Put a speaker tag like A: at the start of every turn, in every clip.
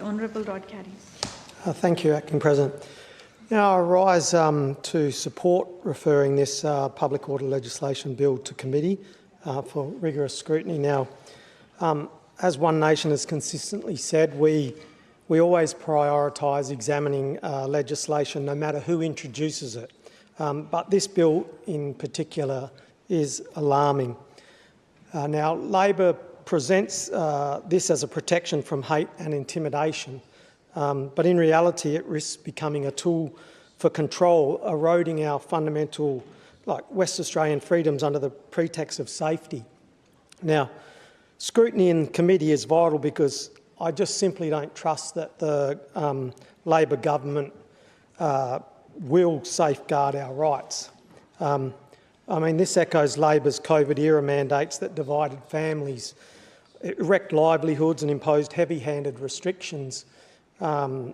A: Honourable Rod Carries.
B: Thank you, Acting President. Now I rise to support referring this public order legislation bill to committee for rigorous scrutiny. Now, as One Nation has consistently said, we always prioritise examining legislation no matter who introduces it. But this bill in particular is alarming. Now, Labor presents this as a protection from hate and intimidation, but in reality it risks becoming a tool for control, eroding our fundamental, like West Australian freedoms under the pretext of safety. Now, scrutiny in committee is vital because I just simply don't trust that the Labor government will safeguard our rights. I mean, this echoes Labor's COVID-era mandates that divided families, it wrecked livelihoods and imposed heavy-handed restrictions. There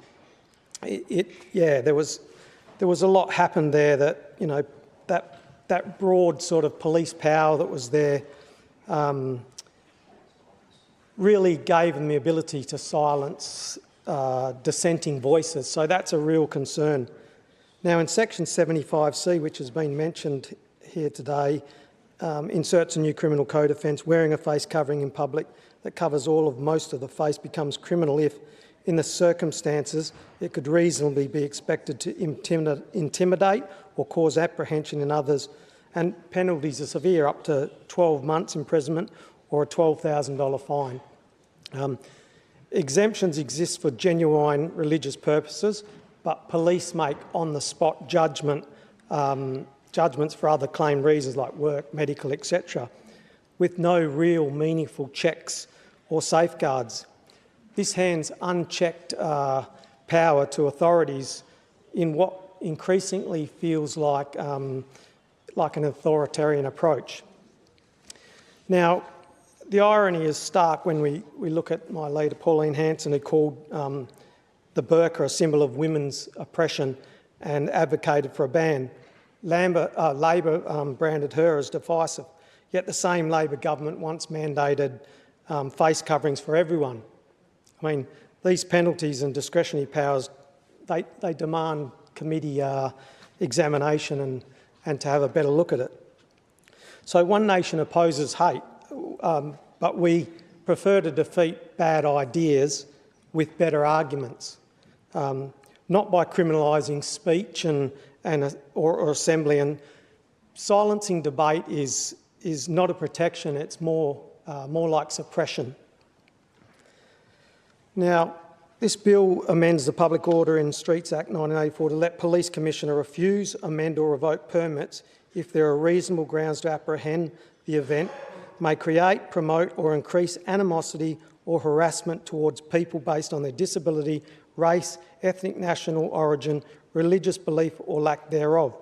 B: was a lot happened there that, you know, that broad sort of police power that was there really gave them the ability to silence dissenting voices. So that's a real concern. Now, in section 75C, which has been mentioned here today, inserts a new criminal code offence: wearing a face covering in public that covers all of most of the face becomes criminal if, in the circumstances, it could reasonably be expected to intimidate or cause apprehension in others, and penalties are severe, up to 12 months imprisonment or a $12,000 fine. Exemptions exist for genuine religious purposes, but police make on-the-spot judgments for other claimed reasons like work, medical, etc., with no real meaningful checks or safeguards. This hands unchecked power to authorities in what increasingly feels like an authoritarian approach. Now, the irony is stark when we look at my leader, Pauline Hanson, who called the burqa a symbol of women's oppression and advocated for a ban. Labor branded her as divisive, yet the same Labor government once mandated face coverings for everyone. I mean, these penalties and discretionary powers, they demand committee examination and to have a better look at it. So One Nation opposes hate, but we prefer to defeat bad ideas with better arguments, not by criminalising speech or assembly. And silencing debate is not a protection; it's more like suppression. Now, this bill amends the Public Order in Streets Act 1984 to let Police Commissioner refuse, amend or revoke permits if there are reasonable grounds to apprehend the event may create, promote or increase animosity or harassment towards people based on their disability, race, ethnic national origin, religious belief or lack thereof,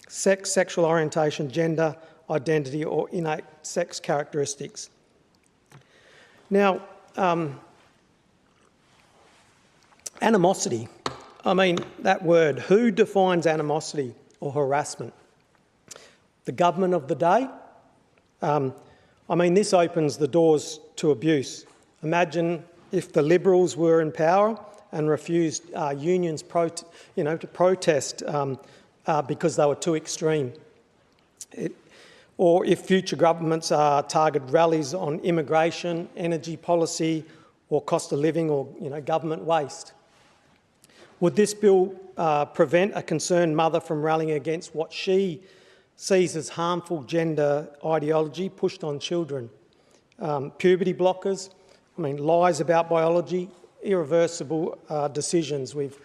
B: sex, sexual orientation, gender, identity or innate sex characteristics. Now, animosity, I mean, that word, who defines animosity or harassment? The government of the day? I mean, this opens the doors to abuse. Imagine if the Liberals were in power and refused unions to protest because they were too extreme. Or if future governments target rallies on immigration, energy policy or cost of living or government waste. Would this bill prevent a concerned mother from rallying against what she sees as harmful gender ideology pushed on children? Puberty blockers, I mean, lies about biology, irreversible decisions. We've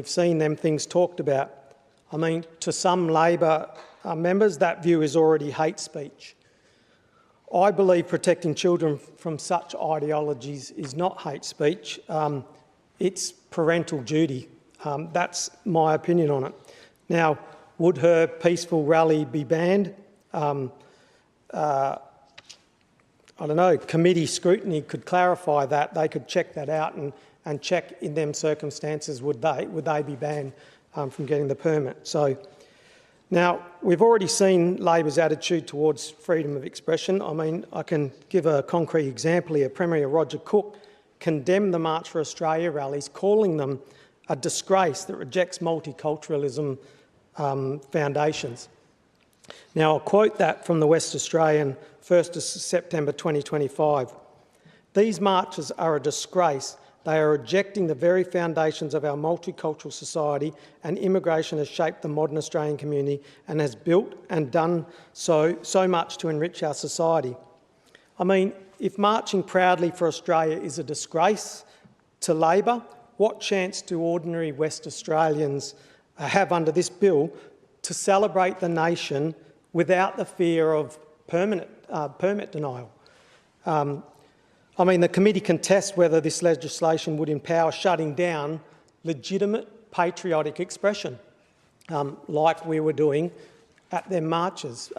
B: seen them things talked about. I mean, to some Labor members, that view is already hate speech. I believe protecting children from such ideologies is not hate speech. It's parental duty. That's my opinion on it. Now, would her peaceful rally be banned? I don't know. Committee scrutiny could clarify that. They could check that out and check in them circumstances would they be banned from getting the permit. So now we've already seen Labor's attitude towards freedom of expression. I mean, I can give a concrete example here. Premier Roger Cook condemned the March for Australia rallies, calling them a disgrace that rejects multiculturalism foundations. Now, I'll quote that from the West Australian, 1st of September 2025. "These marches are a disgrace. They are rejecting the very foundations of our multicultural society, and immigration has shaped the modern Australian community and has built and done so much to enrich our society." I mean, if marching proudly for Australia is a disgrace to Labor, what chance do ordinary West Australians have under this bill to celebrate the nation without the fear of permit denial? I mean, the committee can test whether this legislation would empower shutting down legitimate patriotic expression, like we were doing at their marches.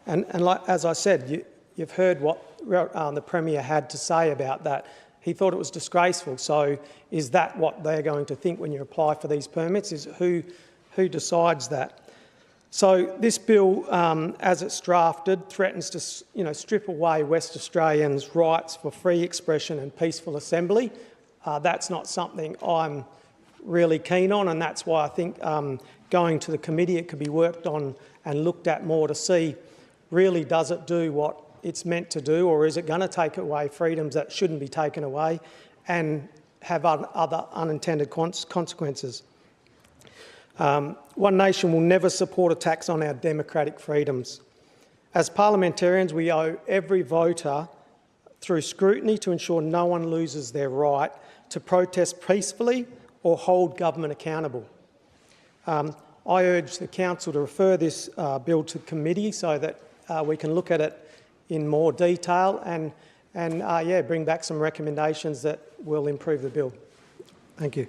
B: And like, as I said, you've heard what the Premier had to say about that. He thought it was disgraceful. So is that what they're going to think when you apply for these permits? Is who decides that? So this bill, as it's drafted, threatens to strip away West Australians' rights for free expression and peaceful assembly. That's not something I'm really keen on, and that's why I think going to the committee it could be worked on and looked at more to see really does it do what it's meant to do, or is it going to take away freedoms that shouldn't be taken away and have other unintended consequences. One Nation will never support attacks on our democratic freedoms. As parliamentarians, we owe every voter through scrutiny to ensure no one loses their right to protest peacefully or hold government accountable. I urge the Council to refer this bill to committee so that we can look at it in more detail and bring back some recommendations that will improve the bill. Thank you.